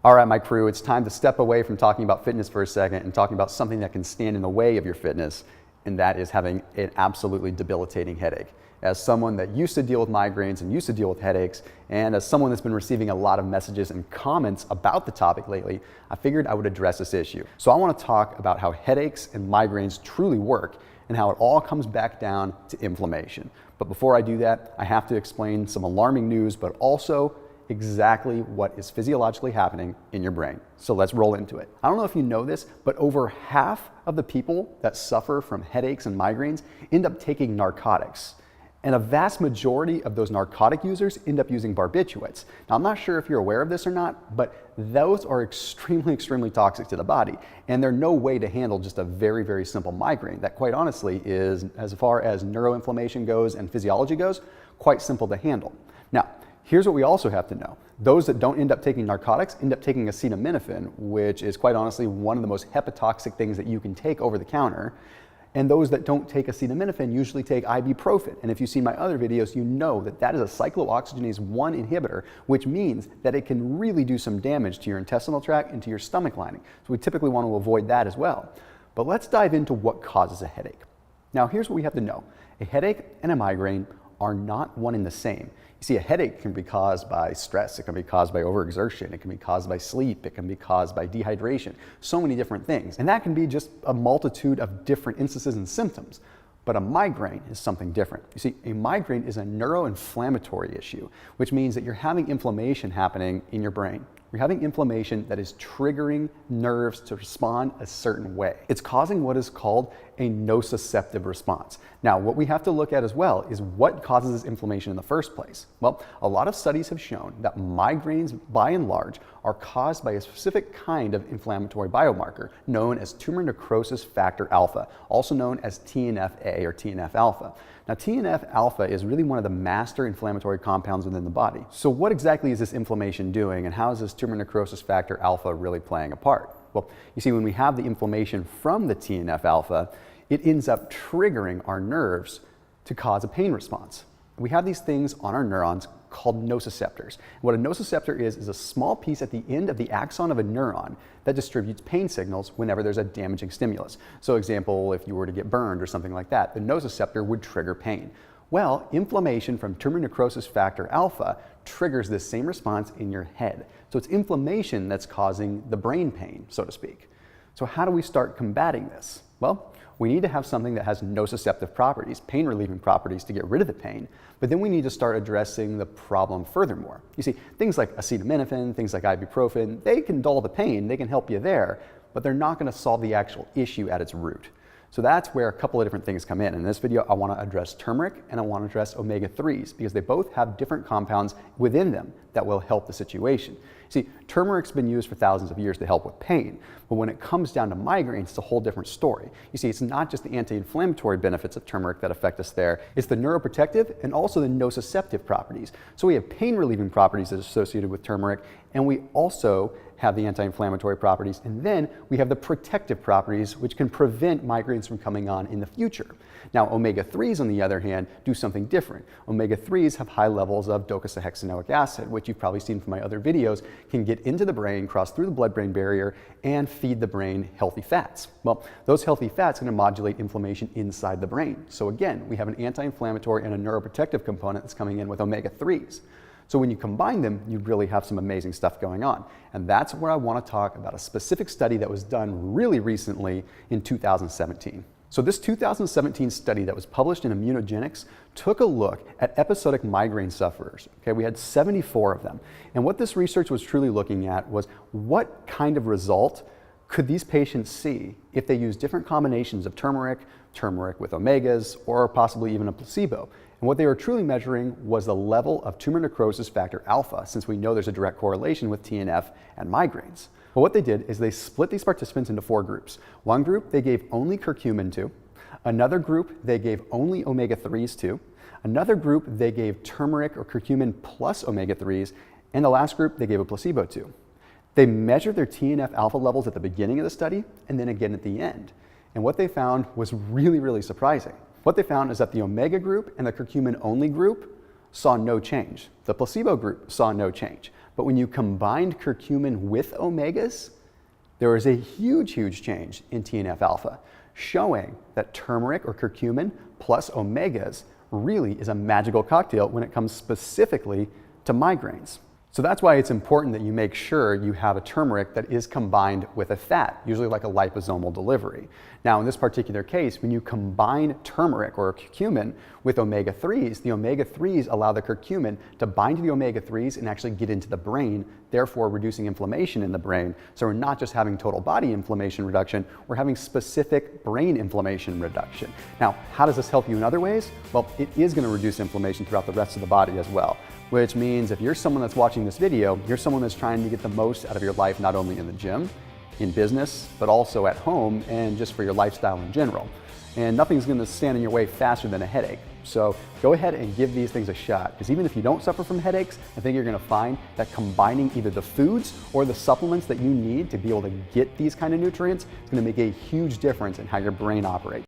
All right, my crew, it's time to step away from talking about fitness for a second and talking about something that can stand in the way of your fitness, and that is having an absolutely debilitating headache. As someone that used to deal with migraines and used to deal with headaches, and as someone that's been receiving a lot of messages and comments about the topic lately, I figured I would address this issue. So I want to talk about how headaches and migraines truly work and how it all comes back down to inflammation. But before I do that, I have to explain some alarming news, but also exactly what is physiologically happening in your brain. So let's roll into it. I don't know if you know this, but over half of the people that suffer from headaches and migraines end up taking narcotics. And a vast majority of those narcotic users end up using barbiturates. Now, I'm not sure if you're aware of this or not, but those are extremely toxic to the body. And they're no way to handle just a very simple migraine that, quite honestly, is, as far as neuroinflammation goes and physiology goes, quite simple to handle. Now, here's what we also have to know. Those that don't end up taking narcotics end up taking acetaminophen, which is quite honestly one of the most hepatotoxic things that you can take over the counter. And those that don't take acetaminophen usually take ibuprofen. And if you've seen my other videos, you know that that is a cyclooxygenase 1 inhibitor, which means that it can really do some damage to your intestinal tract and to your stomach lining. So we typically want to avoid that as well. But let's dive into what causes a headache. Now, here's what we have to know. A headache and a migraine are not one and the same. You see, a headache can be caused by stress, it can be caused by overexertion, it can be caused by sleep, it can be caused by dehydration, so many different things. And that can be just a multitude of different instances and symptoms. But a migraine is something different. You see, a migraine is a neuroinflammatory issue, which means that you're having inflammation happening in your brain. You're having inflammation that is triggering nerves to respond a certain way. It's causing what is called a nociceptive response. Now, what we have to look at as well is what causes this inflammation in the first place. Well, a lot of studies have shown that migraines, by and large, are caused by a specific kind of inflammatory biomarker known as tumor necrosis factor alpha, also known as TNF-A or TNF-alpha. Now, TNF-alpha is really one of the master inflammatory compounds within the body. So what exactly is this inflammation doing, and how is this tumor necrosis factor alpha really playing a part? Well, you see, when we have the inflammation from the TNF-alpha, it ends up triggering our nerves to cause a pain response. We have these things on our neurons called nociceptors. What a nociceptor is a small piece at the end of the axon of a neuron that distributes pain signals whenever there's a damaging stimulus. So example, if you were to get burned or something like that, the nociceptor would trigger pain. Well, inflammation from tumor necrosis factor alpha triggers this same response in your head. So it's inflammation that's causing the brain pain, so to speak. So how do we start combating this? Well, we need to have something that has nociceptive properties, pain relieving properties to get rid of the pain, but then we need to start addressing the problem furthermore. You see, things like acetaminophen, things like ibuprofen, they can dull the pain, they can help you there, but they're not going to solve the actual issue at its root. So that's where a couple of different things come in. In this video, I want to address turmeric and I want to address omega-3s because they both have different compounds within them that will help the situation. See, turmeric's been used for thousands of years to help with pain, but when it comes down to migraines, it's a whole different story. You see, it's not just the anti-inflammatory benefits of turmeric that affect us there, it's the neuroprotective and also the nociceptive properties. So we have pain-relieving properties that are associated with turmeric, and we also have the anti-inflammatory properties, and then we have the protective properties which can prevent migraines from coming on in the future. Now, omega-3s, on the other hand, do something different. Omega-3s have high levels of docosahexaenoic acid, which you've probably seen from my other videos, can get into the brain, cross through the blood-brain barrier, and feed the brain healthy fats. Well, those healthy fats are going to modulate inflammation inside the brain. So again, we have an anti-inflammatory and a neuroprotective component that's coming in with omega-3s. So when you combine them, you really have some amazing stuff going on. And that's where I want to talk about a specific study that was done really recently in 2017. So this 2017 study that was published in Immunogenics took a look at episodic migraine sufferers. Okay, we had 74 of them. And what this research was truly looking at was what kind of result could these patients see if they use different combinations of turmeric with omegas, or possibly even a placebo. And what they were truly measuring was the level of tumor necrosis factor alpha, since we know there's a direct correlation with TNF and migraines. Well, what they did is they split these participants into 4 groups. One group they gave only curcumin to, another group they gave only omega-3s to, another group they gave turmeric or curcumin plus omega-3s, and the last group they gave a placebo to. They measured their TNF-alpha levels at the beginning of the study and then again at the end. And what they found was really surprising. What they found is that the omega group and the curcumin only group saw no change. The placebo group saw no change. But when you combined curcumin with omegas, there was a huge change in TNF-alpha, showing that turmeric or curcumin plus omegas really is a magical cocktail when it comes specifically to migraines. So that's why it's important that you make sure you have a turmeric that is combined with a fat, usually like a liposomal delivery. Now, in this particular case, when you combine turmeric or curcumin with omega-3s, the omega-3s allow the curcumin to bind to the omega-3s and actually get into the brain, therefore reducing inflammation in the brain. So we're not just having total body inflammation reduction, we're having specific brain inflammation reduction. Now, how does this help you in other ways? Well, it is going to reduce inflammation throughout the rest of the body as well. Which means if you're someone that's watching this video, you're someone that's trying to get the most out of your life, not only in the gym, in business, but also at home and just for your lifestyle in general. And nothing's going to stand in your way faster than a headache. So go ahead and give these things a shot, because even if you don't suffer from headaches, I think you're going to find that combining either the foods or the supplements that you need to be able to get these kind of nutrients is going to make a huge difference in how your brain operates.